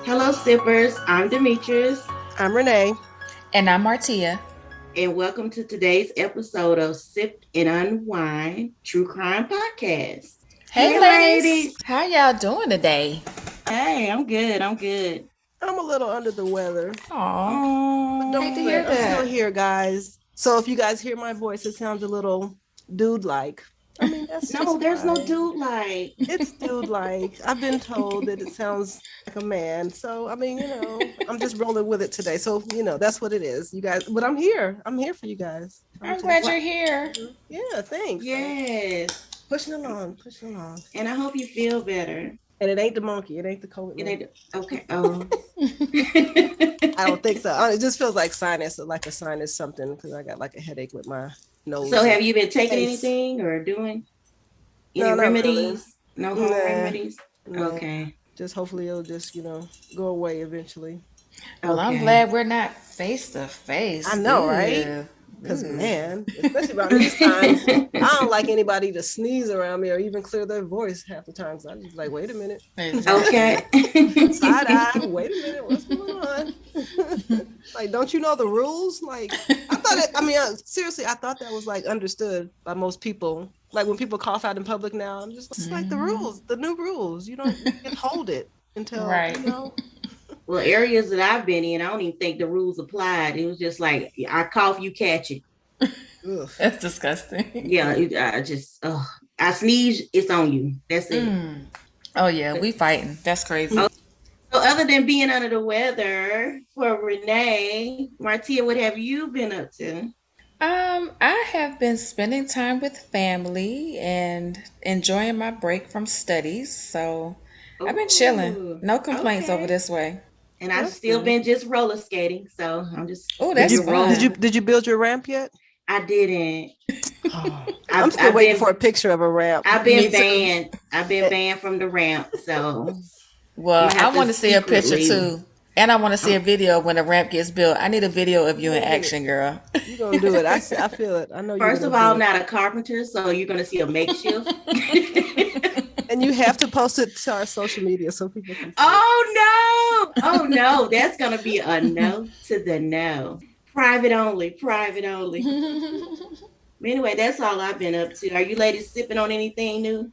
Hello, sippers. I'm Demetrius. I'm Renee. And I'm Martia. And welcome to today's episode of Sip and Unwine True Crime Podcast. Hey, ladies. How y'all doing today? Hey, I'm good. I'm a little under the weather. Aww. Don't fret. I'm still here, guys. So if you guys hear my voice, it sounds a little dude-like. I mean, that's no, there's no dude-like. It's dude-like. I've been told that it sounds like a man. So, I mean, I'm just rolling with it today. So, that's what it is. You guys, but I'm here. I'm here for you guys. I'm glad you're here. Yeah, thanks. Yes. Pushing along. And I hope you feel better. And it ain't the monkey. It ain't the COVID. It ain't okay. Oh. I don't think so. It just feels like a sinus something, because I got like a headache with my nose. So have you been taking anything or doing any remedies? Really. No home remedies? No. Okay. Just hopefully it'll just, go away eventually. Well, I'm glad we're not face to face. I know, right? Because, man, especially around these times, I don't like anybody to sneeze around me or even clear their voice half the time. So I'm just like, wait a minute. Okay. Side eye, wait a minute, what's going on? Like, don't you know the rules? Like, seriously, I thought that was like understood by most people. Like when people cough out in public now, I'm just like the rules, the new rules. You can hold it until, right. Well, areas that I've been in, I don't even think the rules applied. It was just like, I cough, you catch it. That's disgusting. Yeah, I sneeze, it's on you. That's it. Oh, yeah, we fighting. That's crazy. So other than being under the weather, for Renee, Martia, what have you been up to? I have been spending time with family and enjoying my break from studies. So I've been chilling. No complaints over this way. And I've still been just roller skating, so I'm just. Oh, that's fun. Did you build your ramp yet? I didn't. I'm still waiting for a picture of a ramp. I've been banned. I've been banned from the ramp, so. Well, I want to see a picture too, and I want to see a video when the ramp gets built. I need a video of you in action, girl. You're gonna do it. I feel it. I know. First of all, I'm not a carpenter, so you're gonna see a makeshift. And you have to post it to our social media so people can see it. Oh no, that's gonna be a no to the no. Private only. Anyway, that's all I've been up to. Are you ladies sipping on anything new?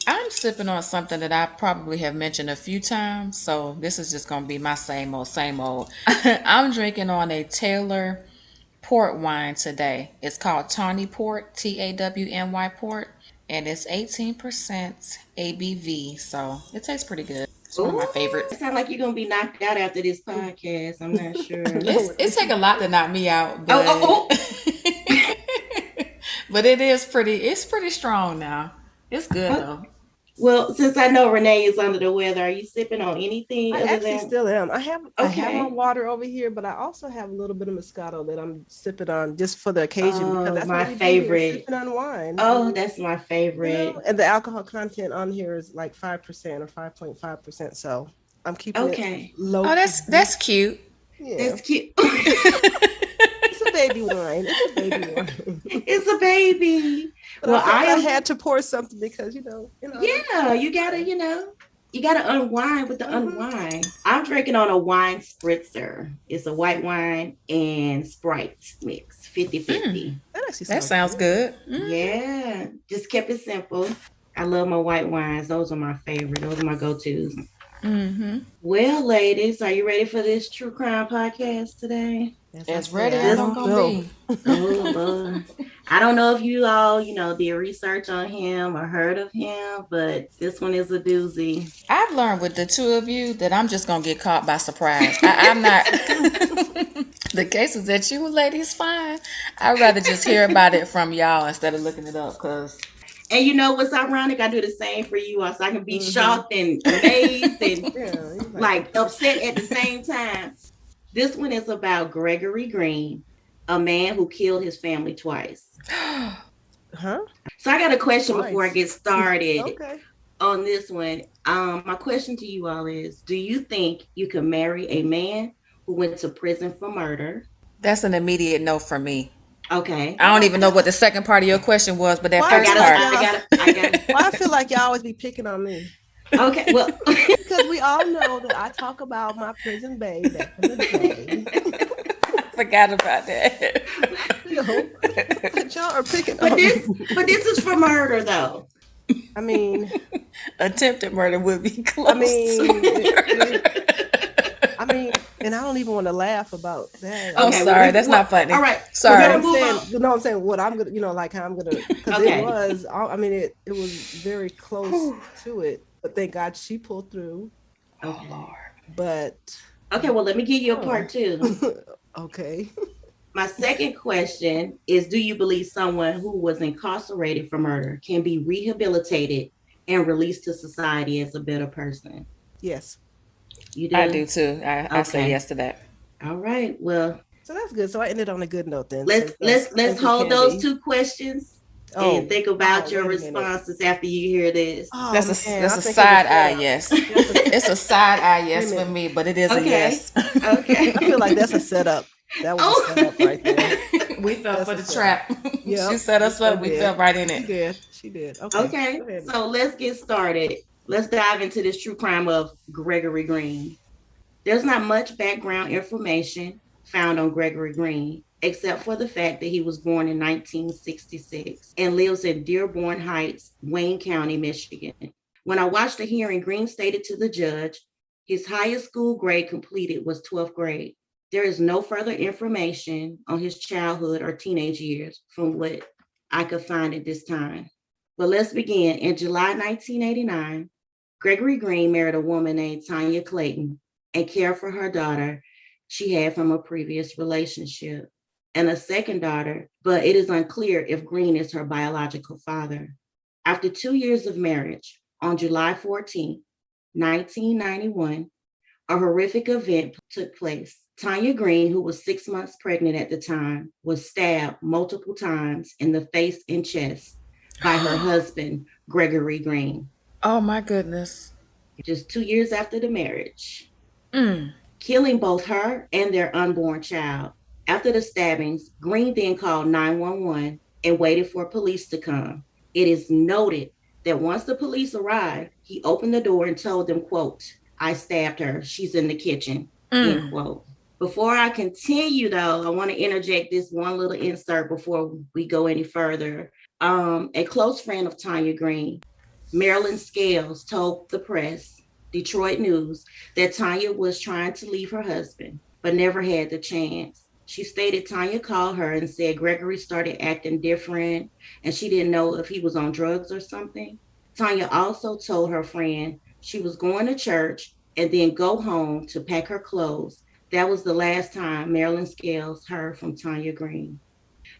I'm sipping on something that I probably have mentioned a few times, so this is just gonna be my same old. I'm drinking on a Taylor port wine today. It's called Tawny Port, TAWNY Port. And it's 18% ABV, so it tastes pretty good. It's one of my favorites. It sounds like you're gonna be knocked out after this podcast. I'm not sure. It's take a lot to knock me out, but but it's pretty strong now. It's good though. Well, since I know Renee is under the weather, are you sipping on anything? I actually still am. I have my water over here, but I also have a little bit of Moscato that I'm sipping on just for the occasion, because that's my favorite. Sipping on wine. Oh, that's my favorite. And the alcohol content on here is like 5% or 5.5%. So I'm keeping it low. Oh, that's cute. Yeah. That's cute. It's a baby wine. It's a baby. But well, I had to pour something because Yeah, you gotta unwind with the unwind. I'm drinking on a wine spritzer. It's a white wine and Sprite mix, 50-50. That sounds good. Yeah, just kept it simple. I love my white wines. Those are my favorite. Those are my go-tos. Well, ladies, are you ready for this true crime podcast today? As ready as I'm gonna be. Oh, Lord. I don't know if you all, did research on him or heard of him, but this one is a doozy. I've learned with the two of you that I'm just gonna get caught by surprise. I'm not. The cases that you ladies find, I'd rather just hear about it from y'all instead of looking it up. And you know what's ironic? I do the same for you all, so I can be shocked and amazed and like upset at the same time. This one is about Gregory Green, a man who killed his family twice. Huh? So I got a question before I get started on this one. My question to you all is, do you think you can marry a man who went to prison for murder? That's an immediate no for me. Okay. I don't even know what the second part of your question was, but that first part. I got it. Why I feel like y'all always be picking on me? Okay, well, Because we all know that I talk about my prison babe back in the day. I forgot about that. Still, but y'all are picking but on this, me. but this is for murder though. I mean, Attempted murder would be I close to mean, murder. I mean, and I don't even want to laugh about that. Oh, Okay, well, sorry, that's not all funny. right, we're But what gonna Sorry. I'm move saying, on. what I'm gonna, like how I'm gonna, because it Okay, was, I mean, it was very close to it. But thank God she pulled through. Oh okay, Lord. But okay. Well, let me give you a oh, part two. okay. My second question is: do you believe someone who was incarcerated for murder can be rehabilitated and released to society as a better person? Yes. You I do do? too. I say Okay. yes to that. All right. Well, So that's good. So I ended on a good note then, let's since let's let's since it hold can those be. two questions and Oh, think about your wait a minute. responses after you hear this. Oh That's man, that's I a think it was side set eye up. yes. That's a It's a side eye wait a yes for minute. me, but it is a Okay. yes. I feel like Okay. that's a setup. That was a Oh. setup right there. We fell That's for a the setup. trap. She Yep, set we us sure up. We did. fell right in She it. did. She did. Okay, Okay. go ahead. So let's get started. Let's dive into this true crime of Gregory Green. There's not much background information found on Gregory Green, except for the fact that he was born in 1966 and lives in Dearborn Heights, Wayne County, Michigan. When I watched the hearing, Green stated to the judge his highest school grade completed was 12th grade. There is no further information on his childhood or teenage years from what I could find at this time. But let's begin. In July 1989, Gregory Green married a woman named Tanya Clayton and cared for her daughter she had from a previous relationship and a second daughter, but it is unclear if Green is her biological father. After 2 years of marriage, on July 14th, 1991, a horrific event took place. Tanya Green, who was 6 months pregnant at the time, was stabbed multiple times in the face and chest by her husband, Gregory Green, Oh my goodness. just 2 years after the marriage, Mm. killing both her and their unborn child. After the stabbings, Green then called 911 and waited for police to come. It is noted that once the police arrived, he opened the door and told them, quote, "I stabbed her. She's in the kitchen," end Mm. quote. Before I continue, though, I want to interject this one little insert before we go any further. A close friend of Tanya Green, Marilyn Scales, told the press, Detroit News, that Tanya was trying to leave her husband, but never had the chance. She stated Tanya called her and said Gregory started acting different and she didn't know if he was on drugs or something. Tanya also told her friend she was going to church and then go home to pack her clothes. That was the last time Marilyn Scales heard from Tanya Green.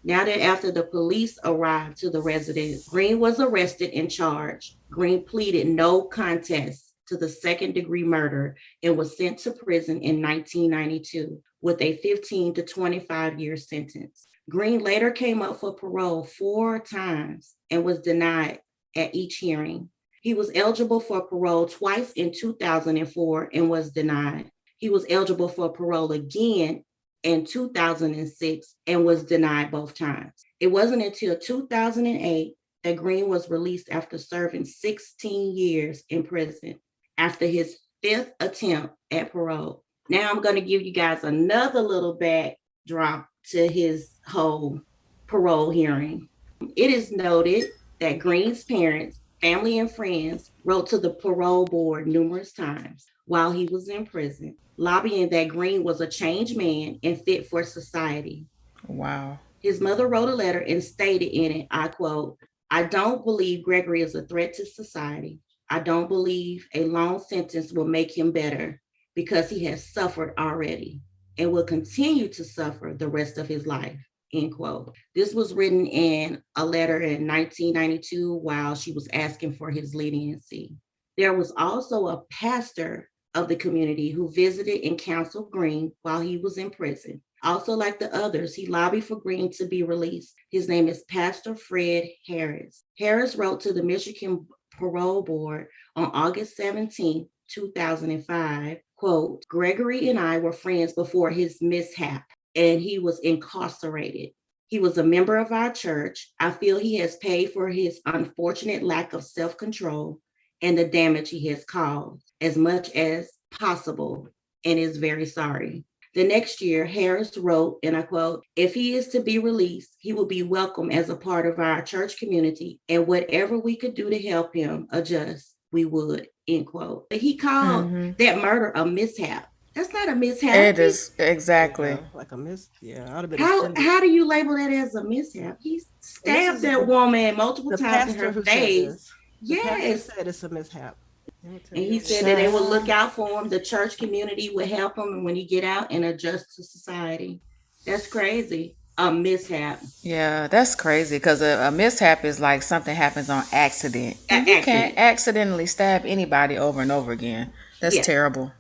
Now that after the police arrived to the residence, Green was arrested and charged. Green pleaded no contest to the second-degree murder and was sent to prison in 1992 with a 15 to 25-year sentence. Green later came up for parole 4 times and was denied at each hearing. He was eligible for parole twice in 2004 and was denied. He was eligible for parole again in 2006 and was denied both times. It wasn't until 2008 that Green was released after serving 16 years in prison after his fifth attempt at parole. Now I'm going to give you guys another little backdrop to his whole parole hearing. It is noted that Green's parents, family, and friends wrote to the parole board numerous times while he was in prison, lobbying that Green was a changed man and fit for society. Wow. His mother wrote a letter and stated in it, I quote, "I don't believe Gregory is a threat to society. I don't believe a long sentence will make him better because he has suffered already and will continue to suffer the rest of his life." End quote. This was written in a letter in 1992 while she was asking for his leniency. There was also a pastor of the community who visited and counseled Green while he was in prison. Also, like the others, he lobbied for Green to be released. His name is Pastor Fred Harris. Harris wrote to the Michigan Parole Board on August 17, 2005, quote, "Gregory and I were friends before his mishap, and he was incarcerated. He was a member of our church. I feel he has paid for his unfortunate lack of self control and the damage he has caused as much as possible and is very sorry. The next year, Harris wrote, and I quote, "If he is to be released, he will be welcome as a part of our church community, and whatever we could do to help him adjust, we would," end quote. He called that murder a mishap. That's not a mishap. It is exactly like a Yeah, I'd have been offended. How do you label that as a mishap? He stabbed that woman multiple times in her face. Yes, the pastor said it's a mishap. And he said that they would look out for him. The church community would help him, and when he get out and adjust to society. That's crazy. A mishap. Yeah, that's crazy because a mishap is like something happens on accident. You can't accidentally stab anybody over and over again. That's terrible.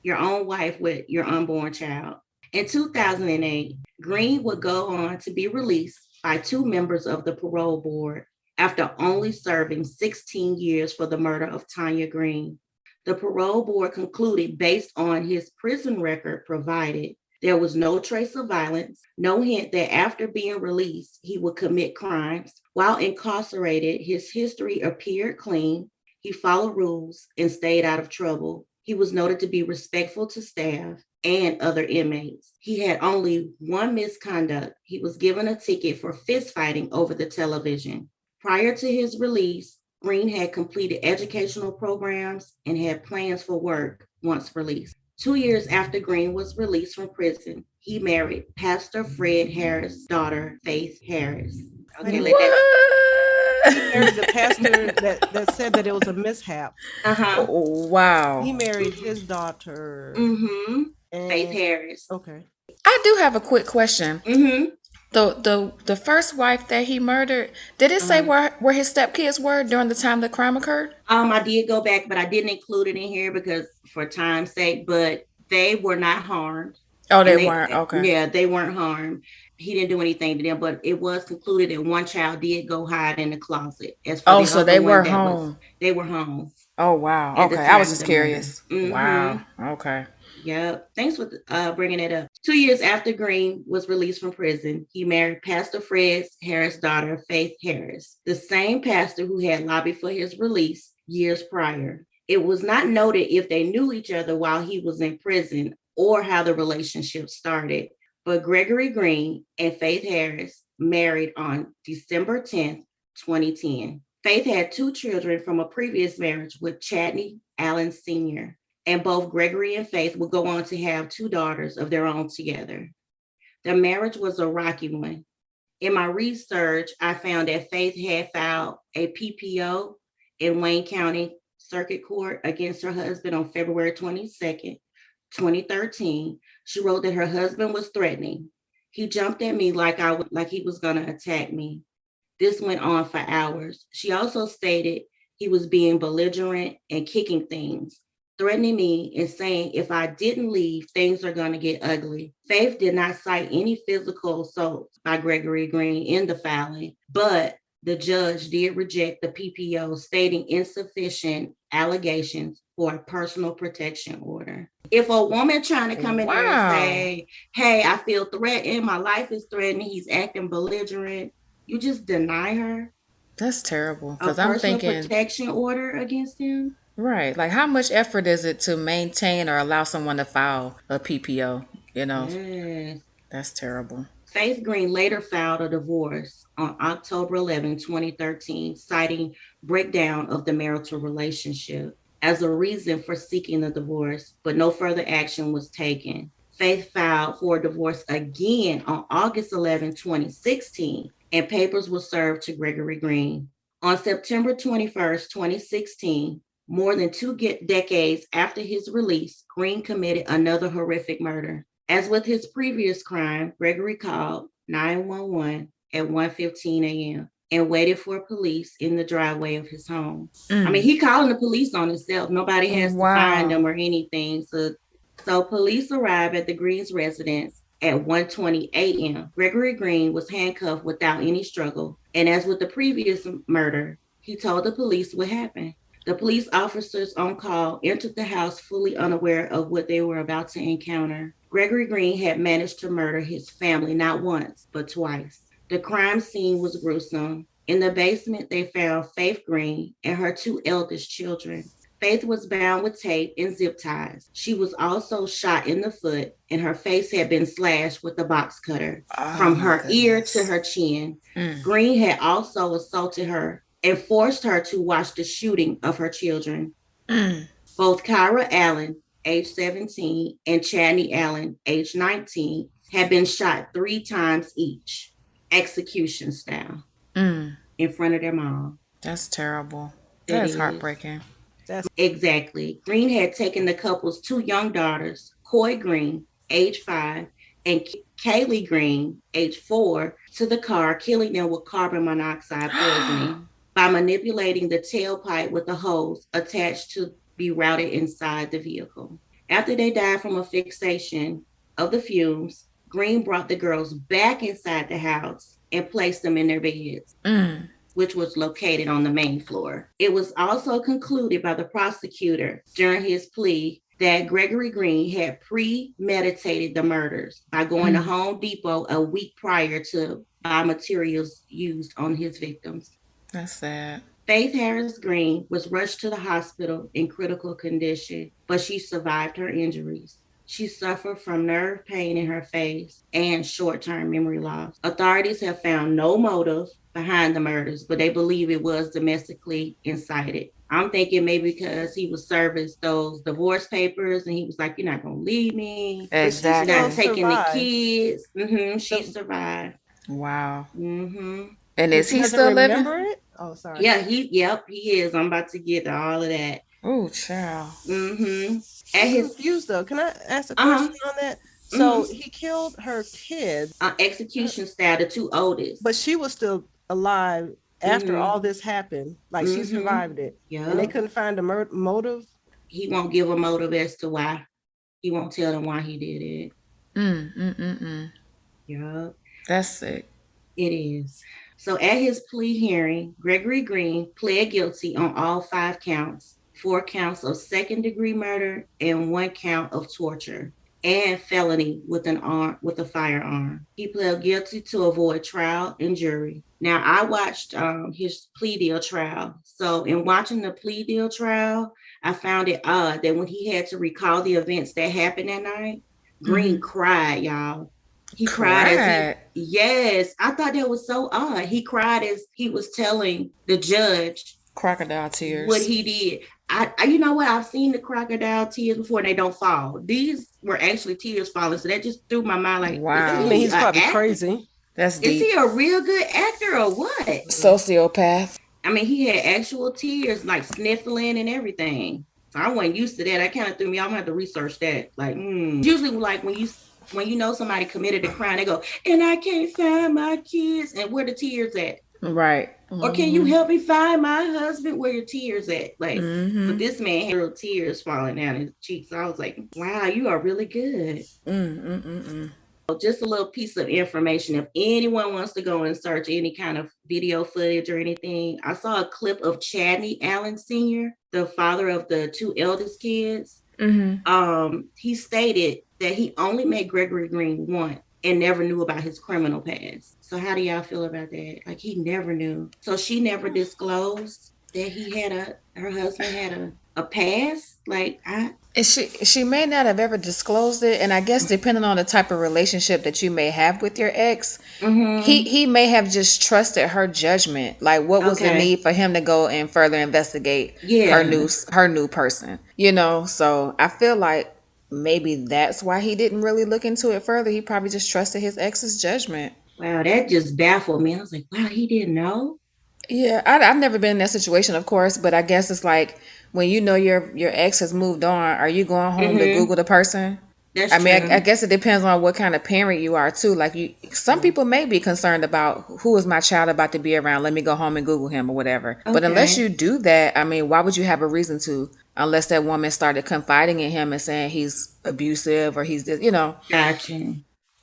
Your own wife with your unborn child. In 2008, Green would go on to be released by 2 members of the parole board after only serving 16 years for the murder of Tanya Green. The parole board concluded, based on his prison record provided, there was no trace of violence, no hint that after being released, he would commit crimes. While incarcerated, his history appeared clean. He followed rules and stayed out of trouble. He was noted to be respectful to staff and other inmates. He had only one misconduct. He was given a ticket for fist fighting over the television. Prior to his release, Green had completed educational programs and had plans for work once released. 2 years after Green was released from prison, he married Pastor Fred Harris' daughter, Faith Harris. Okay, he married the pastor that said that it was a mishap. Oh, wow. He married his daughter. Faith Harris. Okay. I do have a quick question. The first wife that he murdered, did it say where his stepkids were during the time the crime occurred? I did go back, but I didn't include it in here because for time's sake, but they were not harmed. Oh, they weren't? Okay. Yeah, they weren't harmed. He didn't do anything to them, but it was concluded that one child did go hide in the closet. So they were home. They were home. Oh, wow. Okay, I was just curious. Wow. Okay. Yep. Thanks for bringing it up. 2 years after Green was released from prison, he married Pastor Fred Harris' daughter, Faith Harris, the same pastor who had lobbied for his release years prior. It was not noted if they knew each other while he was in prison or how the relationship started, but Gregory Green and Faith Harris married on December 10th, 2010. Faith had 2 children from a previous marriage with Chadney Allen Sr., and both Gregory and Faith would go on to have 2 daughters of their own together. Their marriage was a rocky one. In my research, I found that Faith had filed a PPO in Wayne County Circuit Court against her husband on February 22nd, 2013. She wrote that her husband was threatening. He jumped at me like he was going to attack me. This went on for hours. She also stated he was being belligerent and kicking things, threatening me and saying if I didn't leave, things are going to get ugly. Faith did not cite any physical assault by Gregory Green in the filing, but the judge did reject the PPO, stating insufficient allegations for a personal protection order. If a woman trying to come in there and say, hey, I feel threatened, my life is threatened, he's acting belligerent, you just deny her. That's terrible. Because I'm thinking protection order against him. Right. Like, how much effort is it to maintain or allow someone to file a PPO? You know? Yes. That's terrible. Faith Green later filed a divorce on October 11, 2013, citing breakdown of the marital relationship as a reason for seeking the divorce, but no further action was taken. Faith filed for a divorce again on August 11, 2016, and papers were served to Gregory Green. On September 21st, 2016, more than 2 decades after his release, Green committed another horrific murder. As with his previous crime, Gregory called 911 at 1:15 a.m. and waited for police in the driveway of his home. I mean, he calling the police on himself. Nobody has to find him or anything. So police arrived at the Green's residence at 1:20 a.m. Gregory Green was handcuffed without any struggle. And as with the previous murder, he told the police what happened. The police officers on call entered the house fully unaware of what they were about to encounter. Gregory Green had managed to murder his family not once, but twice. The crime scene was gruesome. In the basement, they found Faith Green and her 2 eldest children. Faith was bound with tape and zip ties. She was also shot in the foot, and her face had been slashed with a box cutter from her ear to her chin. Green had also assaulted her and forced her to watch the shooting of her children. Both Kyra Allen, age 17, and Chadney Allen, age 19, had been shot 3 times each, execution style, in front of their mom. That's terrible. That's heartbreaking. Exactly. Green had taken the couple's 2 young daughters, Coy Green, age 5, and Kaylee Green, age 4, to the car, killing them with carbon monoxide poisoning by manipulating the tailpipe with a hose attached to be routed inside the vehicle. After they died from a fixation of the fumes, Green brought the girls back inside the house and placed them in their beds, which was located on the main floor. It was also concluded by the prosecutor during his plea that Gregory Green had premeditated the murders by going to Home Depot a week prior to buy materials used on his victims. That's sad. Faith Harris Green was rushed to the hospital in critical condition, but she survived her injuries. She suffered from nerve pain in her face and short-term memory loss. Authorities have found no motive behind the murders, but they believe it was domestically incited. I'm thinking maybe because he was serving those divorce papers and he was like, "You're not going to leave me." Exactly. You're not taking the kids. She survived. Wow. And is he still living? It? Oh, sorry. Yeah, he is. I'm about to get to all of that. Oh, child. I'm confused though. Can I ask a question on that? So he killed her kids. Execution style, the 2 oldest. But she was still alive after all this happened. Like she survived it. Yeah. And they couldn't find a motive. He won't give a motive as to why. He won't tell them why he did it. Yup. That's sick. It is. So at his plea hearing, Gregory Green pled guilty on all 5 counts, 4 counts of second-degree murder and 1 count of torture and felony with a firearm. He pled guilty to avoid trial and jury. Now, I watched his plea deal trial. So in watching the plea deal trial, I found it odd that when he had to recall the events that happened that night, Green cried, y'all. He cried as yes, I thought that was so odd. He cried as he was telling the judge crocodile tears what he did. I you know what? I've seen the crocodile tears before and they don't fall. These were actually tears falling. So that just threw my mind like, wow. I mean, he's probably crazy. That's deep. Is he a real good actor or what? Sociopath. I mean, he had actual tears, like sniffling and everything. So I wasn't used to that. That kind of threw me. I'm gonna have to research that. Like, usually like when you know somebody committed a crime, they go, "And I can't find my kids." And where the tears at? Right. Or can you help me find my husband? Where your tears at? Like, but this man had real tears falling down his cheeks. So I was like, wow, you are really good. Just a little piece of information. If anyone wants to go and search any kind of video footage or anything, I saw a clip of Chadney Allen Sr., the father of the 2 eldest kids. He stated that he only met Gregory Green once and never knew about his criminal past. So how do y'all feel about that? Like, he never knew. So she never disclosed that her husband had a past? Like, she may not have ever disclosed it, and I guess depending on the type of relationship that you may have with your ex, he may have just trusted her judgment. Like, what was the need for him to go and further investigate her new person? You know, so I feel like maybe that's why he didn't really look into it further. He probably just trusted his ex's judgment. Wow, that just baffled me. I was like, wow, he didn't know? Yeah, I've never been in that situation, of course, but I guess it's like when you know your ex has moved on, are you going home to Google the person? That's true. I guess it depends on what kind of parent you are too. Like some people may be concerned about who is my child about to be around. Let me go home and Google him or whatever. Okay. But unless you do that, I mean, why would you have a reason to? Unless that woman started confiding in him and saying he's abusive or he's this, you know. Gotcha.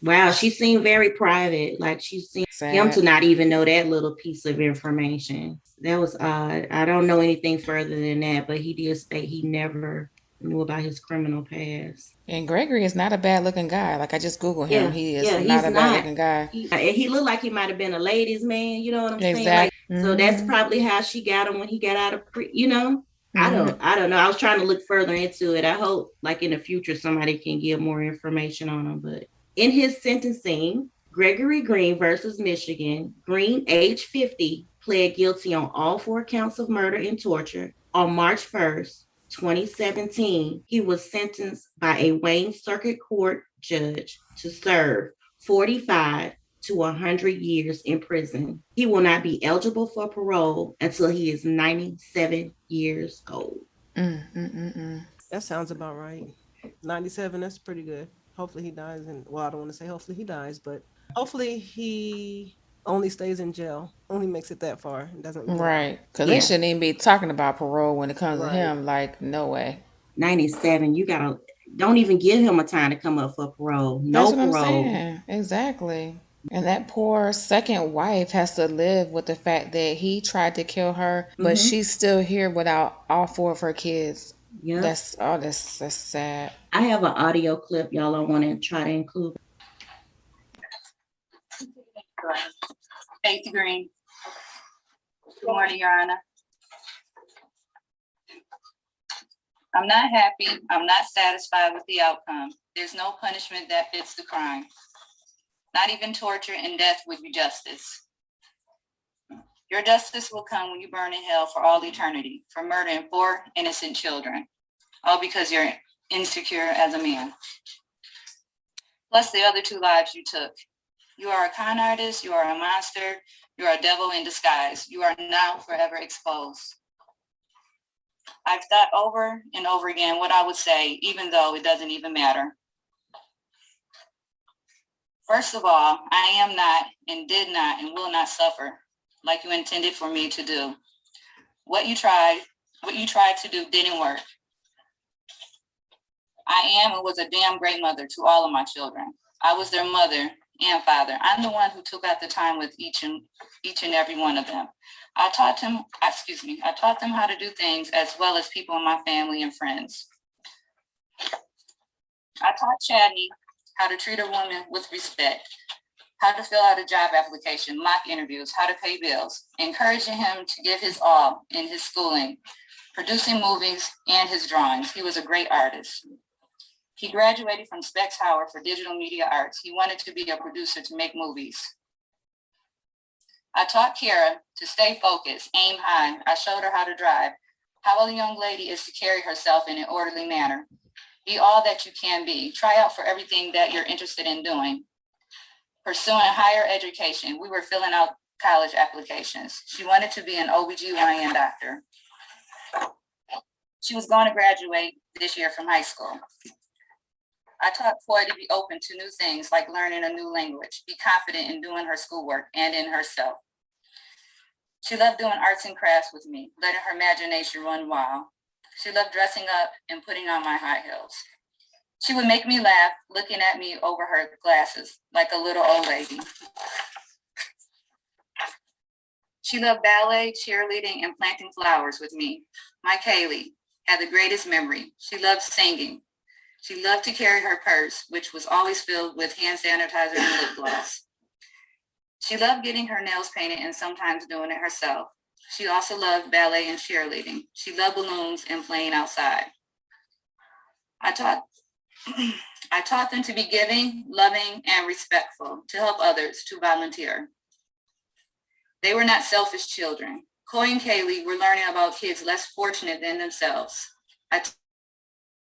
Wow, she seemed very private. Like she seemed him to not even know that little piece of information. That was odd. I don't know anything further than that, but he did state he never knew about his criminal past. And Gregory is not a bad looking guy. Like I just Googled him. He is not a bad looking guy. He looked like he might have been a ladies' man. You know what I'm saying? Like So that's probably how she got him when he got out of I don't know. I was trying to look further into it. I hope like in the future somebody can give more information on him. But in his sentencing, Gregory Green versus Michigan, Green, age 50, pled guilty on all 4 counts of murder and torture. On March 1st, 2017, he was sentenced by a Wayne Circuit Court judge to serve 45 to 100 years in prison. He will not be eligible for parole until he is 97 years old. That sounds about right. 97, that's pretty good. Hopefully he dies well, I don't want to say hopefully he dies, but hopefully he only stays in jail, only makes it that far and doesn't, Right. Because they shouldn't even be talking about parole when it comes to Right. him. Like, no way. 97, you gotta don't even give him a time to come up for parole. That's No what I'm parole. saying. Exactly. And that poor second wife has to live with the fact that he tried to kill her, but she's still here without all 4 of her kids. Yep. That's sad. I have an audio clip, y'all. I want to try to include. Faith Green. Good morning, Your Honor. I'm not happy. I'm not satisfied with the outcome. There's no punishment that fits the crime. Not even torture and death would be justice. Your justice will come when you burn in hell for all eternity for murdering 4 innocent children, all because you're insecure as a man. Plus the other 2 lives you took. You are a con artist, you are a monster, you are a devil in disguise. You are now forever exposed. I've thought over and over again what I would say, even though it doesn't even matter. First of all, I am not and did not and will not suffer like you intended for me to do. What you tried to do didn't work. I am and was a damn great mother to all of my children. I was their mother and father. I'm the one who took out the time with each and every one of them. I taught them how to do things as well as people in my family and friends. I taught Chadney how to treat a woman with respect, how to fill out a job application, mock interviews, how to pay bills, encouraging him to give his all in his schooling, producing movies and his drawings. He was a great artist. He graduated from Specs Howard for digital media arts. He wanted to be a producer to make movies. I taught Kara to stay focused, aim high. I showed her how to drive, how a young lady is to carry herself in an orderly manner. Be all that you can be. Try out for everything that you're interested in doing. Pursuing higher education. We were filling out college applications. She wanted to be an OBGYN doctor. She was going to graduate this year from high school. I taught Coy to be open to new things like learning a new language, be confident in doing her schoolwork and in herself. She loved doing arts and crafts with me, letting her imagination run wild. She loved dressing up and putting on my high heels. She would make me laugh, looking at me over her glasses like a little old lady. She loved ballet, cheerleading, and planting flowers with me. My Kaylee had the greatest memory. She loved singing. She loved to carry her purse, which was always filled with hand sanitizer and lip gloss. She loved getting her nails painted and sometimes doing it herself. She also loved ballet and cheerleading. She loved balloons and playing outside. I taught them to be giving, loving, and respectful, to help others, to volunteer. They were not selfish children. Coy and Kaylee were learning about kids less fortunate than themselves. I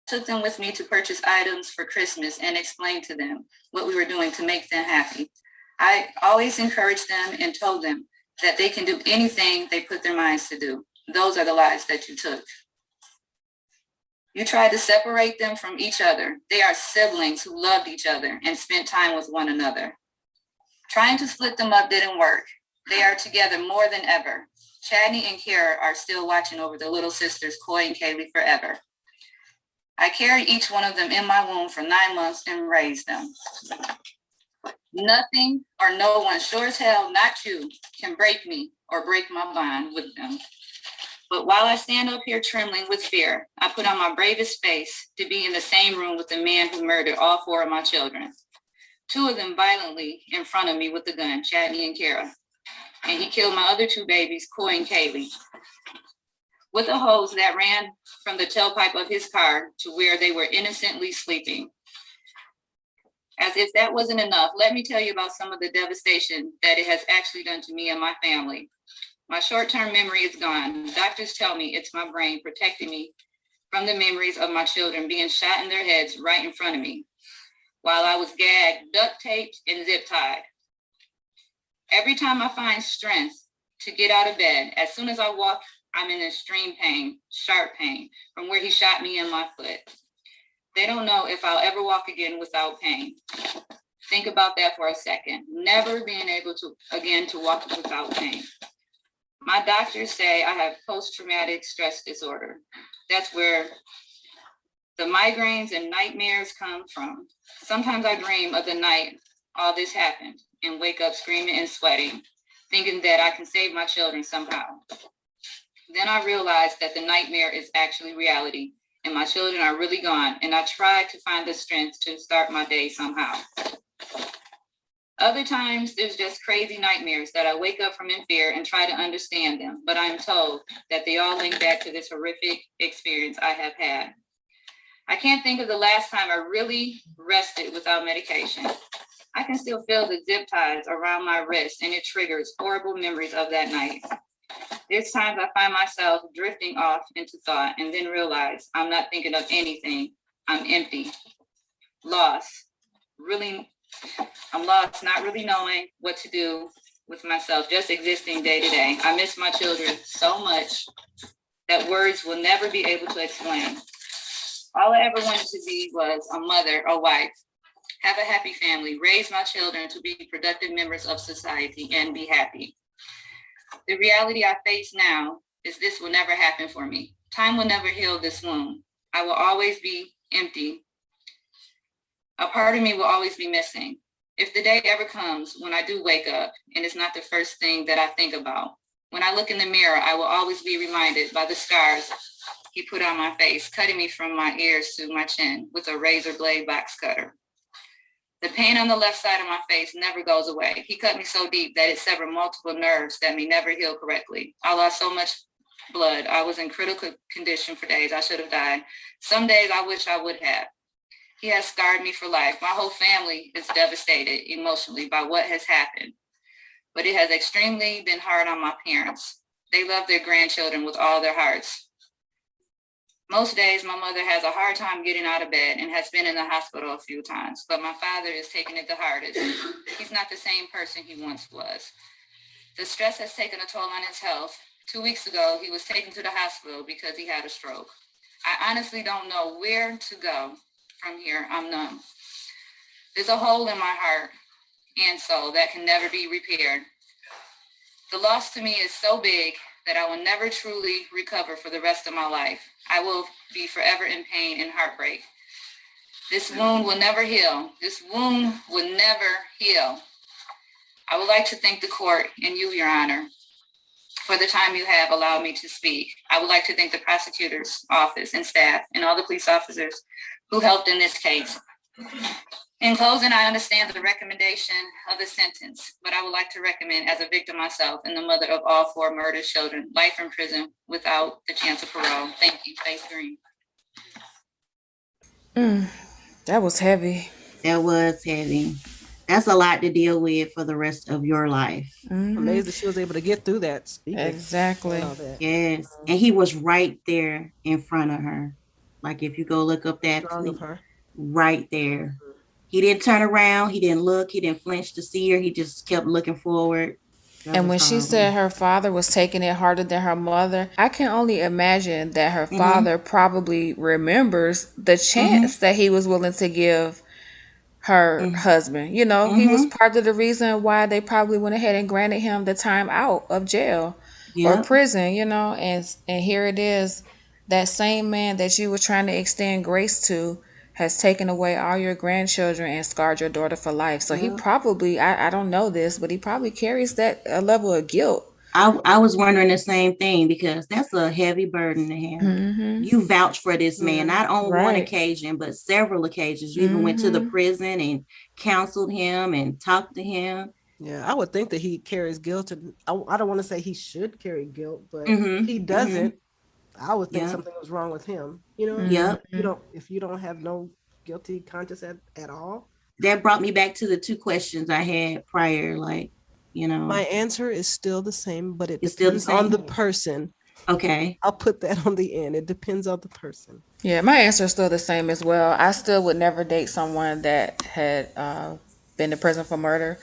took them with me to purchase items for Christmas and explained to them what we were doing to make them happy. I always encouraged them and told them that they can do anything they put their minds to do. Those are the lives that you took. You tried to separate them from each other. They are siblings who loved each other and spent time with one another. Trying to split them up didn't work. They are together more than ever. Chadney and Kara are still watching over the little sisters, Coy and Kaylee, forever. I carried each one of them in my womb for 9 months and raised them. Nothing or no one, sure as hell, not you, can break me or break my bond with them. But while I stand up here trembling with fear, I put on my bravest face to be in the same room with the man who murdered all 4 of my children. 2 of them violently in front of me with the gun, Chadney and Kara. and he killed my other 2 babies, Coy and Kaylee, with a hose that ran from the tailpipe of his car to where they were innocently sleeping. As if that wasn't enough, let me tell you about some of the devastation that it has actually done to me and my family. My short-term memory is gone. Doctors tell me it's my brain protecting me from the memories of my children being shot in their heads right in front of me while I was gagged, duct taped, and zip tied. Every time I find strength to get out of bed, as soon as I walk, I'm in extreme pain, sharp pain, from where he shot me in my foot. They don't know if I'll ever walk again without pain. Think about that for a second. Never being able to walk without pain. My doctors say I have post-traumatic stress disorder. That's where the migraines and nightmares come from. Sometimes I dream of the night all this happened and wake up screaming and sweating, thinking that I can save my children somehow. Then I realize that the nightmare is actually reality and my children are really gone, and I try to find the strength to start my day somehow. Other times, there's just crazy nightmares that I wake up from in fear and try to understand them, but I'm told that they all link back to this horrific experience I have had. I can't think of the last time I really rested without medication. I can still feel the zip ties around my wrist, and it triggers horrible memories of that night. There's times I find myself drifting off into thought and then realize I'm not thinking of anything. I'm empty, lost, I'm lost, not really knowing what to do with myself, just existing day to day. I miss my children so much that words will never be able to explain. All I ever wanted to be was a mother, a wife, have a happy family, raise my children to be productive members of society, and be happy. The reality I face now is this will never happen for me. Time will never heal this wound. I will always be empty. A part of me will always be missing. If the day ever comes when I do wake up and it's not the first thing that I think about, when I look in the mirror, I will always be reminded by the scars he put on my face, cutting me from my ears to my chin with a razor blade box cutter. The pain on the left side of my face never goes away. He cut me so deep that it severed multiple nerves that may never heal correctly. I lost so much blood. I was in critical condition for days. I should have died. Some days I wish I would have. He has scarred me for life. My whole family is devastated emotionally by what has happened, but it has extremely been hard on my parents. They love their grandchildren with all their hearts. Most days, my mother has a hard time getting out of bed and has been in the hospital a few times, but my father is taking it the hardest. He's not the same person he once was. The stress has taken a toll on his health. 2 weeks ago, he was taken to the hospital because he had a stroke. I honestly don't know where to go from here. I'm numb. There's a hole in my heart and soul that can never be repaired. The loss to me is so big that I will never truly recover for the rest of my life. I will be forever in pain and heartbreak. This wound will never heal. This wound will never heal. I would like to thank the court and you, Your Honor, for the time you have allowed me to speak. I would like to thank the prosecutor's office and staff and all the police officers who helped in this case. In closing, I understand the recommendation of the sentence, but I would like to recommend, as a victim myself and the mother of all 4 murdered children, life in prison without the chance of parole. Thank you. Faith Green. That was heavy. That was heavy. That's a lot to deal with for the rest of your life. Amazed that she was able to get through that. Speaking. Exactly. Yes. And he was right there in front of her. Like if you go look up that of her. Right there. He didn't turn around. He didn't look. He didn't flinch to see her. He just kept looking forward. And when she said her father was taking it harder than her mother, I can only imagine that her father probably remembers the chance that he was willing to give her husband. You know, he was part of the reason why they probably went ahead and granted him the time out of jail or prison, you know, and here it is. That same man that you were trying to extend grace to has taken away all your grandchildren and scarred your daughter for life. So he probably, I don't know this, but he probably carries that a level of guilt. I was wondering the same thing because that's a heavy burden to have. You vouch for this man, not on one occasion, but several occasions. You even went to the prison and counseled him and talked to him. Yeah, I would think that he carries guilt, and I don't want to say he should carry guilt, but if he Mm-hmm. Mm-hmm. doesn't, I would think Yep. something was wrong with him. You know, Yep. if you don't have no guilty conscience at all. That brought me back to the two questions I had prior. Like, My answer is still the same, but it it's still the depends on same. the person. Okay. I'll put that on the end. It depends on the person. Yeah, my answer is still the same as well. I still would never date someone that had been to prison for murder,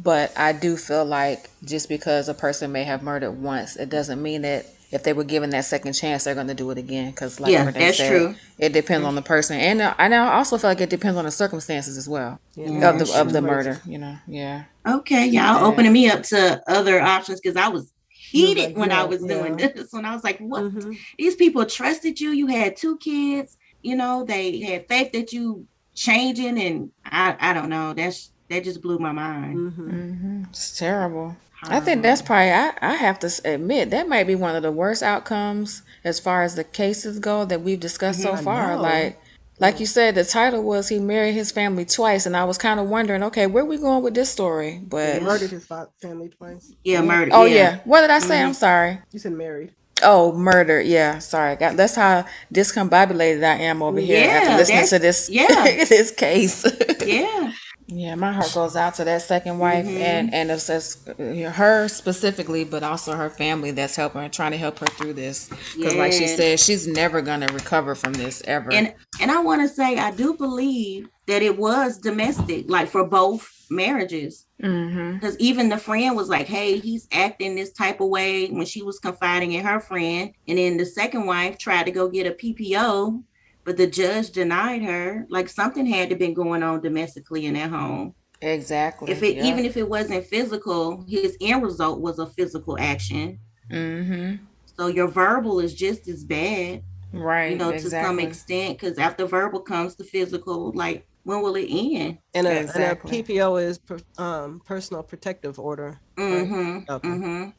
but I do feel like just because a person may have murdered once, it doesn't mean that if they were given that second chance, they're going to do it again. Because, like Yeah, Renee that's said, true. it depends on the person, and I also feel like it depends on the circumstances as well Yeah, Yeah, maybe of he's that's the just true. crazy. murder. You know, yeah, Okay, y'all yeah. opening me up to other options because I was You was heated like, when I yeah, was doing yeah. this. When I was like, what? Mm-hmm. These people trusted you. You had two kids. They had faith that you changing, and I don't know. That just blew my mind. Mm-hmm. It's terrible. I think that's Horrible. probably I have to admit that might be one of the worst outcomes as far as the cases go that we've discussed so Mm-hmm. I far. know. Like you said, the title was he married his family twice, and I was kind of wondering, okay, where we going with this story? Yeah, But Yeah. murdered his family twice. Yeah. Murder. oh Yeah. yeah, what did I say? I'm Mm-hmm. sorry. You said married. Oh, murder. Yeah, sorry. That's how discombobulated I am over here after Yeah. listening to That's this yeah. this case. Yeah. Yeah, my heart goes out to that second wife Mm-hmm. and it says her specifically, but also her family that's helping, trying to help her through this. Because, like she said, Yes. she's never gonna recover from this ever. And I want to say I do believe that it was domestic, like for both marriages. Mm-hmm. Because even the friend was like, hey, he's acting this type of way when she was confiding in her friend. And then the second wife tried to go get a PPO, but the judge denied her. Like something had to been going on domestically in their home. Exactly. If it Yep. even if it wasn't physical, his end result was a physical action. Mm-hmm. So your verbal is just as bad, Right. to some Exactly. extent, because after verbal comes the physical. Like, when will it end? And a Exactly. PPO is personal protective order, right? Mm-hmm. Okay. Mm-hmm.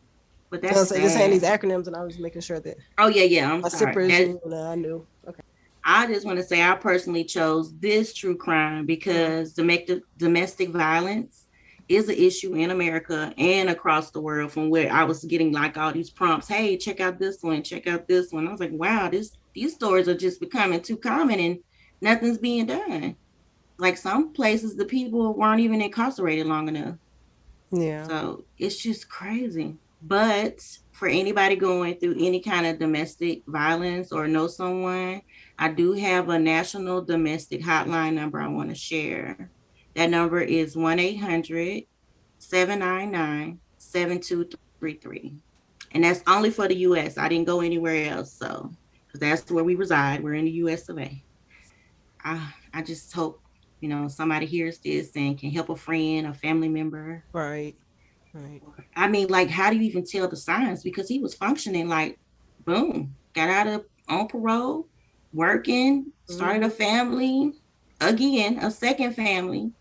But So I that's was just saying these sad. acronyms, and I was making sure that Oh yeah, yeah. I'm my sorry. sippers, That I knew. Okay. I just want to say I personally chose this true crime Mm. because domestic violence is an issue in America and across the world. From where I was getting like all these prompts, hey, check out this one, check out this one. I was like, wow, these stories are just becoming too common and nothing's being done. Like some places, the people weren't even incarcerated long enough. Yeah. So it's just crazy. But for anybody going through any kind of domestic violence or know someone, I do have a national domestic hotline number I want to share. That number is 1-800-799-7233. And that's only for the US. I didn't go anywhere else. So, because that's where we reside. We're in the US of A. I just hope, somebody hears this and can help a friend, a family member. Right. Right. I mean, like, how do you even tell the signs? Because he was functioning like, boom, got out of on parole, working, started a Mm-hmm. family, again, a second family.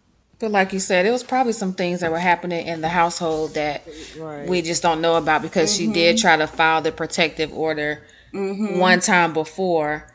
But like you said, it was probably some things that were happening in the household that Right. we just don't know about because she did Mm-hmm. try to file the protective order Mm-hmm. one time before,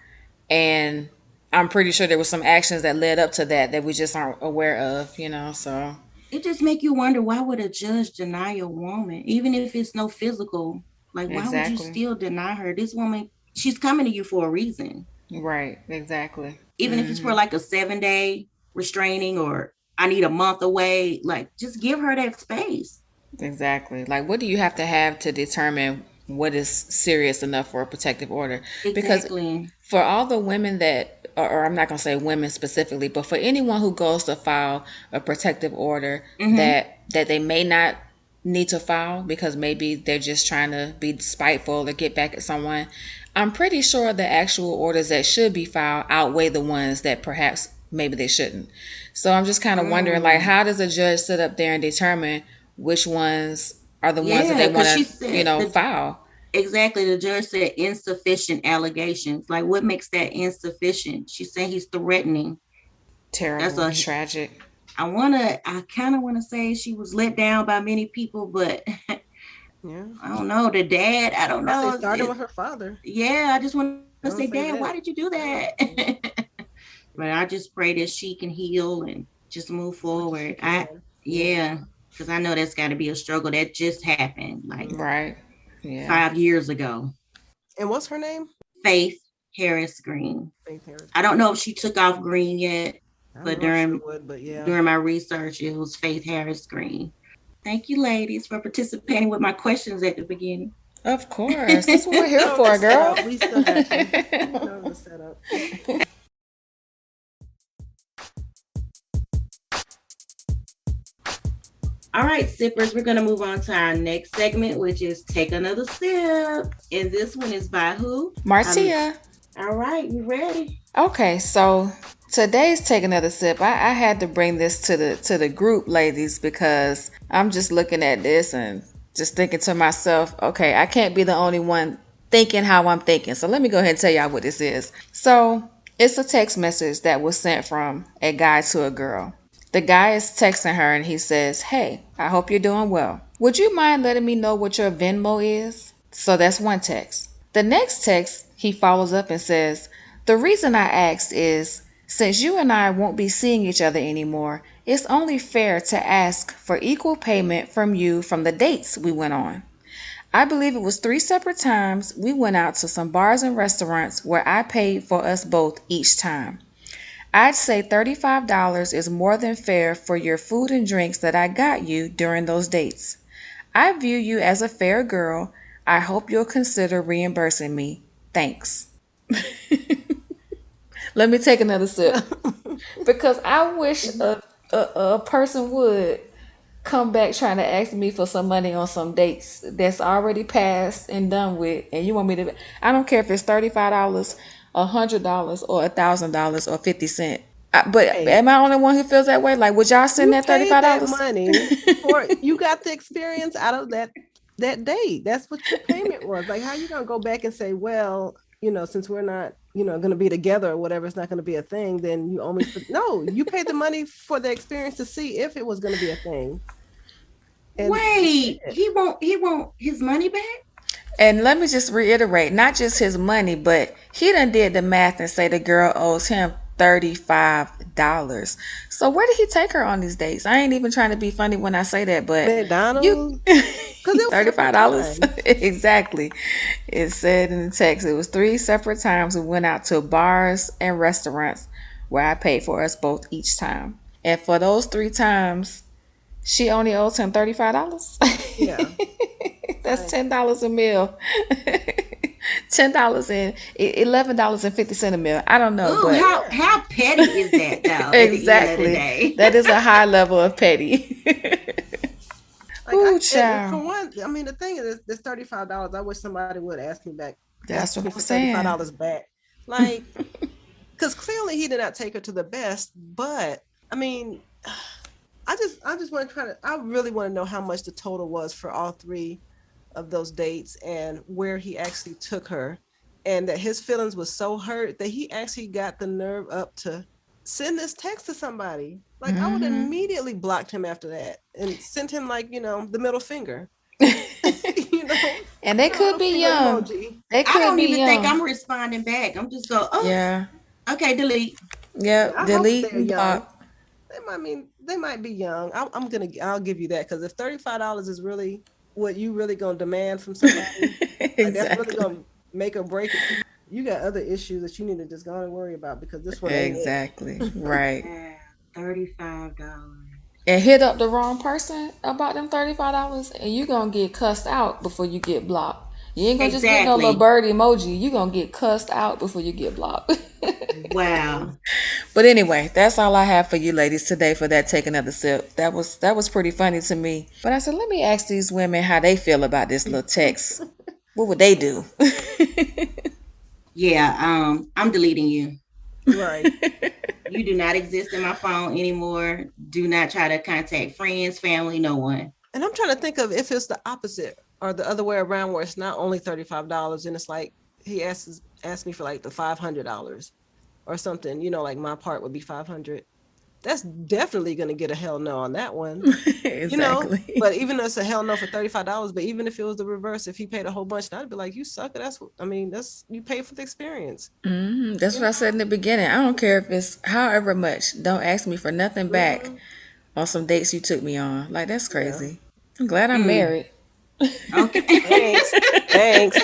and I'm pretty sure there was some actions that led up to that we just aren't aware of, so It just make you wonder, why would a judge deny a woman, even if it's no physical? Like, why would you exactly. still deny her? This woman, she's coming to you for a reason. Right, exactly. Even if it's for Hmm. like a 7-day restraining, or I need a month away, like just give her that space. Exactly. Like, what do you have to determine what is serious enough for a protective order? Because Exactly. for all the women that, or I'm not going to say women specifically, but for anyone who goes to file a protective order Mm-hmm. that they may not need to file because maybe they're just trying to be spiteful or get back at someone, I'm pretty sure the actual orders that should be filed outweigh the ones that perhaps maybe they shouldn't. So I'm just kind of wondering, like, Mm. how does a judge sit up there and determine which ones are the ones that Yeah, they want because she to, said the file? exactly the judge said insufficient allegations. Like, what makes that insufficient? She said he's threatening. That's Terrible, a tragic. I kind of want to say she was let down by many people, but Yeah. I don't know. The dad, I don't I say know. starting with her father. Yeah, I just want to say, I Dad, don't why say did you that. do that? But I just pray that she can heal and just move As much as forward. she can. Yeah. Yeah. because I know that's got to be a struggle that just happened like Right. Yeah. 5 years ago. And what's her name? Faith Harris Green. Faith Harris. I don't know if she took off Green yet, but yeah. during my research, it was Faith Harris Green. Thank you, ladies, for participating with my questions at the beginning. Of course. That's what we're here for, girl. We still got you. You know the setup. All right, sippers, we're going to move on to our next segment, which is Take Another Sip. And this one is by who? Marcia. All right, you ready? Okay, so today's Take Another Sip. I had to bring this to the group, ladies, because I'm just looking at this and just thinking to myself, okay, I can't be the only one thinking how I'm thinking. So let me go ahead and tell y'all what this is. So it's a text message that was sent from a guy to a girl. The guy is texting her and he says, "Hey, I hope you're doing well. Would you mind letting me know what your Venmo is?" So that's one text. The next text, he follows up and says, "The reason I asked is, since you and I won't be seeing each other anymore, it's only fair to ask for equal payment from you from the dates we went on. I believe it was 3 separate times we went out to some bars and restaurants where I paid for us both each time. I'd say $35 is more than fair for your food and drinks that I got you during those dates. I view you as a fair girl. I hope you'll consider reimbursing me. Thanks." Let me take another sip. Because I wish a person would come back trying to ask me for some money on some dates that's already passed and done with, and you want me to, I don't care if it's $35, $100, or $1,000 or 50 cents. But am I the only one who feels that way? Like, would y'all send that $35? That money for you got the experience out of that date. That's what your payment was. Like, how you gonna go back and say, well, since we're not, going to be together or whatever, it's not going to be a thing. Then you owe me. No, you paid the money for the experience to see if it was going to be a thing. And wait, he won't his money back? And let me just reiterate, not just his money, but he done did the math and say the girl owes him $35. So where did he take her on these dates? I ain't even trying to be funny when I say that, but McDonald's, $35. Exactly. It said in the text it was 3 separate times we went out to bars and restaurants where I paid for us both each time. And for those 3 times, she only owes him $35. Yeah. That's $10 a meal. $10 and $11.50 a meal. I don't know. Ooh, but how petty is that though? Exactly. That is a high level of petty. Ooh, child. For one, I mean, the thing is, this $35. I wish somebody would ask me back. That's what I'm saying. $35 back, like, because clearly he did not take her to the best. But I mean, I just want to try to. I really want to know how much the total was for all 3 of those dates and where he actually took her, and that his feelings was so hurt that he actually got the nerve up to send this text to somebody. Like, I would immediately blocked him after that and sent him, like, the middle finger. And they could be young. I don't even think I'm responding back. I'm just go, oh yeah, okay, delete. Yeah, delete and block. They might be young. I'll give you that, because if $35 is really what you really gonna demand from somebody, Exactly. like, that's really gonna make or break it. You got other issues that you need to just go and worry about, because this one exactly right. $35 and hit up the wrong person about them $35, and you gonna get cussed out before you get blocked. You ain't gonna just get no little bird emoji. You gonna get cussed out before you get blocked. Wow. But anyway, that's all I have for you ladies today for that Take Another Sip. That was pretty funny to me. But I said, let me ask these women how they feel about this little text. What would they do? Yeah, I'm deleting you. Right. You do not exist in my phone anymore. Do not try to contact friends, family, no one. And I'm trying to think of if it's the opposite or the other way around, where it's not only $35 and it's like he asked me for like the $500 or something, like my part would be $500. That's definitely going to get a hell no on that one. Exactly. But even though it's a hell no for $35, but even if it was the reverse, if he paid a whole bunch, I'd be like, you sucker. That's you pay for the experience. That's what I said in the beginning. I don't care if it's however much. Don't ask me for nothing back on some dates you took me on. Like, that's crazy. I'm glad I'm married. Okay. Thanks.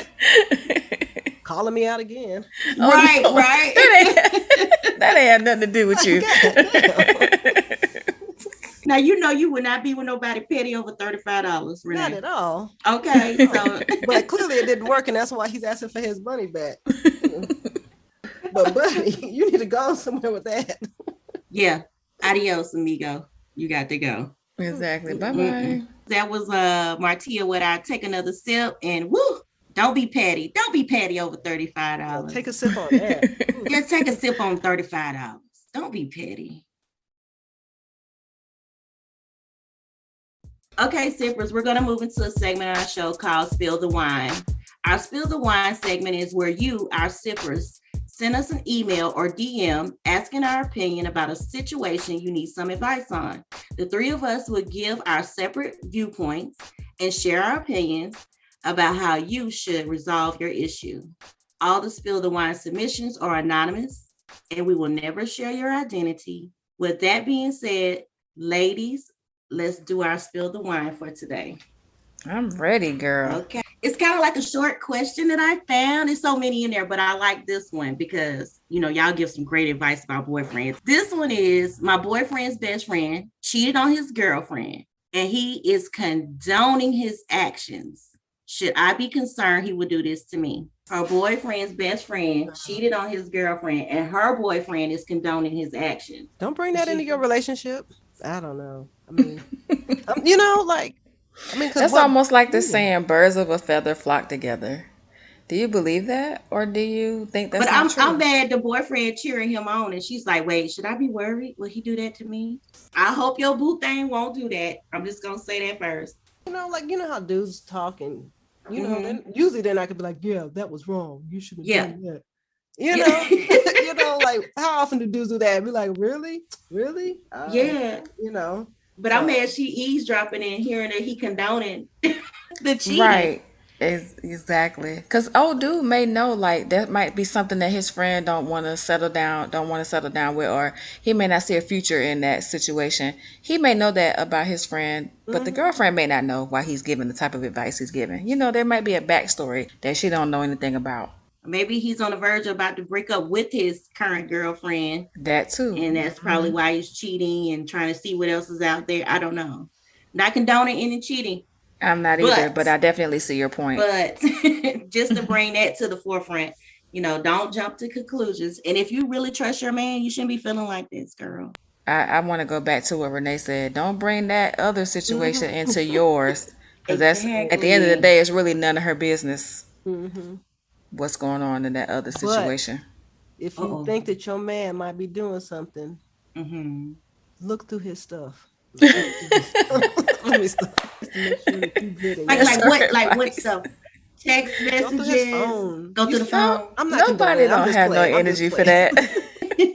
Calling me out again. Right, no. right. That ain't had nothing to do with you. Now, you would not be with nobody petty over $35, Renee. Not at all. Okay, so. But clearly it didn't work, and that's why he's asking for his money back. But buddy, you need to go somewhere with that. Yeah. Adios, amigo. You got to go. Exactly. Bye-bye. That was Martia with I Take Another Sip, and woo, don't be petty. Don't be petty over $35. Take a sip on that. Just take a sip on $35. Don't be petty. Okay, sippers, we're going to move into a segment on our show called Spill the Wine. Our Spill the Wine segment is where you, our sippers, send us an email or DM asking our opinion about a situation you need some advice on. The three of us will give our separate viewpoints and share our opinions about how you should resolve your issue. All the Spill the Wine submissions are anonymous, and we will never share your identity. With that being said, ladies, let's do our Spill the Wine for today. I'm ready, girl. Okay. It's kind of like a short question that I found. There's so many in there, but I like this one because, y'all give some great advice about boyfriends. This one is, my boyfriend's best friend cheated on his girlfriend, and he is condoning his actions. Should I be concerned he would do this to me? Her boyfriend's best friend cheated on his girlfriend, and her boyfriend is condoning his actions. Don't bring that into your relationship. I don't know. I mean, that's almost like the saying, birds of a feather flock together. Do you believe that? Or do you think that's not true? I'm mad the boyfriend cheering him on, and she's like, wait, should I be worried? Will he do that to me? I hope your boo thing won't do that. I'm just going to say that first. How dudes talk, and, then usually then I could be like, yeah, that was wrong. You shouldn't have done that. How often do dudes do that? Be like, really? Really? Yeah. But so. I'm mad she eavesdropping and hearing that he condoning the cheating. Right. Exactly. Because old dude may know that might be something that his friend don't want to settle down with, or he may not see a future in that situation. He may know that about his friend, but the girlfriend may not know why he's giving the type of advice he's giving. There might be a backstory that she don't know anything about. Maybe he's on the verge of about to break up with his current girlfriend. That too. And that's probably why he's cheating and trying to see what else is out there. I don't know. Not condoning any cheating. I'm not either, but I definitely see your point. But just to bring that to the forefront, don't jump to conclusions. And if you really trust your man, you shouldn't be feeling like this, girl. I want to go back to what Renee said. Don't bring that other situation into yours. Because that's, at the end of the day, it's really none of her business. What's going on in that other situation. But if you think that your man might be doing something, look through his stuff. Let me stop. What stuff? Text messages. Go through the phone. I'm not. Nobody don't have no energy for that.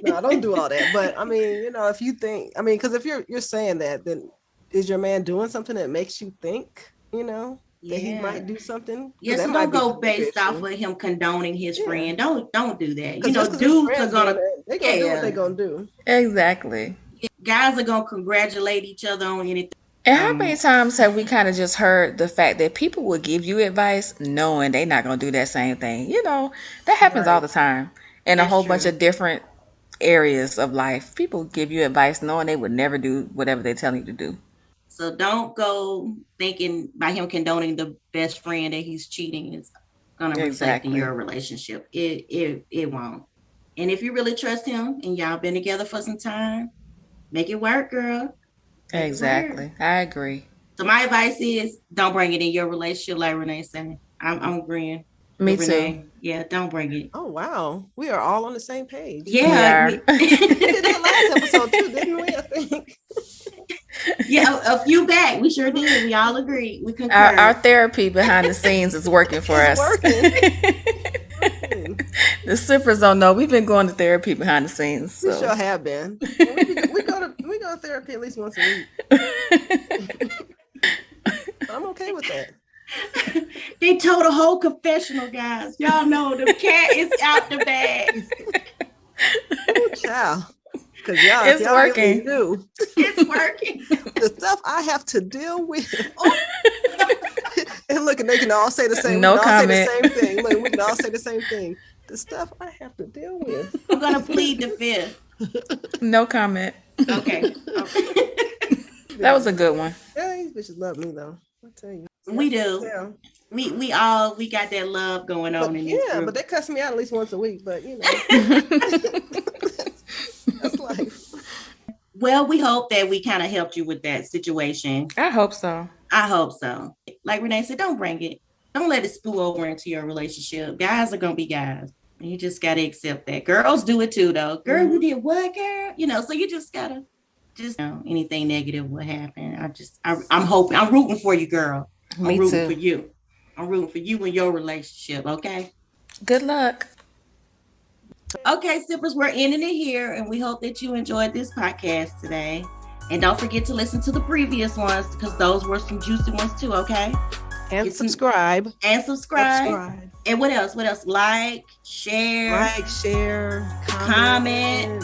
No, don't do all that. But I mean, if you think, because if you're saying that, then is your man doing something that makes you think, that he might do something? Yes, I'm gonna go based off of him condoning his friend. Don't do that. Dudes are gonna do what they're gonna do. Exactly. Guys are gonna congratulate each other on anything. And how many times have we kind of just heard the fact that people will give you advice knowing they're not gonna do that same thing? That happens all the time in a whole bunch of different areas of life. People give you advice knowing they would never do whatever they tell you to do. So don't go thinking by him condoning the best friend that he's cheating is going to reflect in your relationship. It won't. And if you really trust him and y'all been together for some time, make it work, girl. Exactly. I agree. So my advice is don't bring it in your relationship, like Renee said. I'm agreeing. Me too. Yeah, don't bring it. Oh, wow. We are all on the same page. Yeah. We did that last episode too, didn't we? I think. Yeah, a few back. We sure did. We all agreed. We concur. Our therapy behind the scenes is working for us. The sippers don't know. We've been going to therapy behind the scenes. So. We sure have been. We go to therapy at least once a week. I'm okay with that. They told a whole confessional, guys. Y'all know the cat is out the bag. Oh, child. Because y'all, It's y'all working. Really knew It's working. the stuff I have to deal with. And look, and they can all say the same. No we can all comment. say the same thing. Look, we can all say the same thing. The stuff I have to deal with. I'm gonna plead the fifth. No comment. Okay. That was a good one. Yeah, these bitches love me though. I tell you. We do. Yeah. We got that love going on in this group. But they cuss me out at least once a week. But you know, that's life. Well, we hope that we kind of helped you with that situation. I hope so. I hope so. Like Renee said, don't bring it. Don't let it spill over into your relationship. Guys are gonna be guys. You just gotta accept that. Girls do it too, though. Girl, you did what, girl? You know, so you just gotta anything negative will happen. I'm hoping. I'm rooting for you, girl. Me I'm rooting too. for you. I'm rooting for you and your relationship. Okay. Good luck. Okay, sippers, we're ending it here, and we hope that you enjoyed this podcast today. And don't forget to listen to the previous ones because those were some juicy ones too. Okay. And subscribe. And subscribe. And what else? Like, share, comment.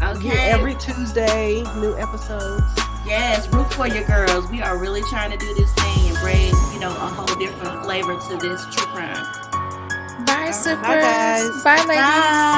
Okay. Every Tuesday, new episodes. Yes, root for your girls. We are really trying to do this thing and bring, a whole different flavor to this true crime. Bye, sippers. Bye, guys. Bye, ladies. Bye.